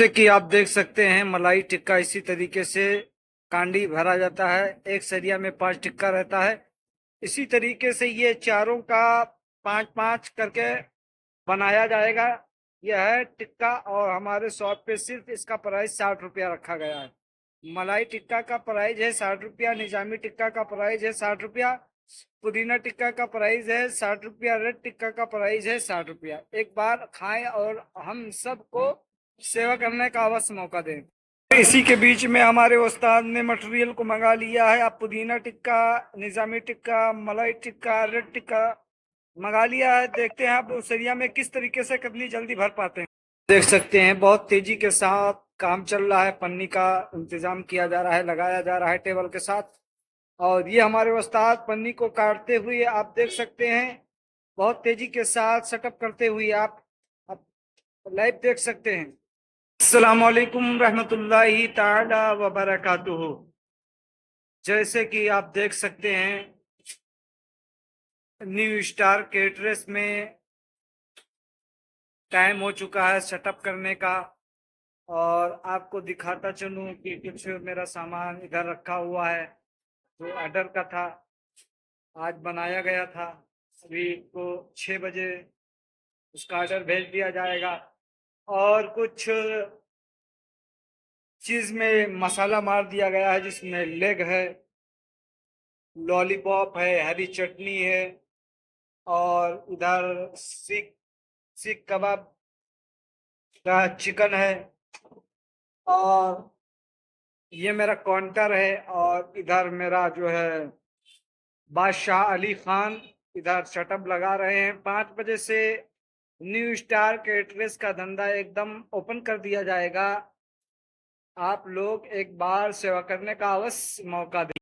जैसे कि आप देख सकते हैं मलाई टिक्का इसी तरीके से कांडी भरा जाता है। एक सरिया में 5 टिक्का रहता है। इसी तरीके से ये चारों का 5-5 करके बनाया जाएगा। यह है टिक्का और हमारे शॉप पे सिर्फ इसका प्राइस 60 रुपया रखा गया है। मलाई टिक्का का प्राइस है 60 रुपया, निजामी टिक्का का प्राइस है 60 रुपया, पुदीना टिक्का का प्राइस है 60 रुपया, रेड टिक्का का प्राइस है 60 रुपया। एक बार खाएं और हम सबको सेवा करने का अवश्य मौका दें। इसी के बीच में हमारे उस्ताद ने मटेरियल को मंगा लिया है। आप पुदीना टिक्का, निजामी टिक्का, मलाई टिक्का, रेड टिक्का मंगा लिया है। देखते हैं आप उस एरिया में किस तरीके से कितनी जल्दी भर पाते हैं। देख सकते हैं बहुत तेजी के साथ काम चल रहा है। पन्नी का इंतजाम किया जा रहा है, लगाया जा रहा है टेबल के साथ। और ये हमारे उस्ताद पन्नी को काटते हुए आप देख सकते हैं बहुत तेजी के साथ सेटअप करते हुए आप लाइव देख सकते हैं। अस्सलाम वालेकुम रहमतुल्लाहि ताला व बरकातुहू। जैसे कि आप देख सकते हैं न्यू स्टार केटरर्स में टाइम हो चुका है सेटअप करने का। और आपको दिखाता चलूं कि कुछ मेरा सामान इधर रखा हुआ है जो ऑर्डर का था, आज बनाया गया था। अभी को 6 बजे उसका ऑर्डर भेज दिया जाएगा। और कुछ चीज में मसाला मार दिया गया है जिसमें लेग है, लॉलीपॉप है, हरी चटनी है और उधर सीख सीख कबाब का चिकन है। और ये मेरा काउंटर है और इधर मेरा जो है बादशाह अली खान इधर सेटअप लगा रहे हैं। 5 बजे से न्यू स्टार केटरर्स का धंधा एकदम ओपन कर दिया जाएगा। आप लोग एक बार सेवा करने का अवश्य मौका दें।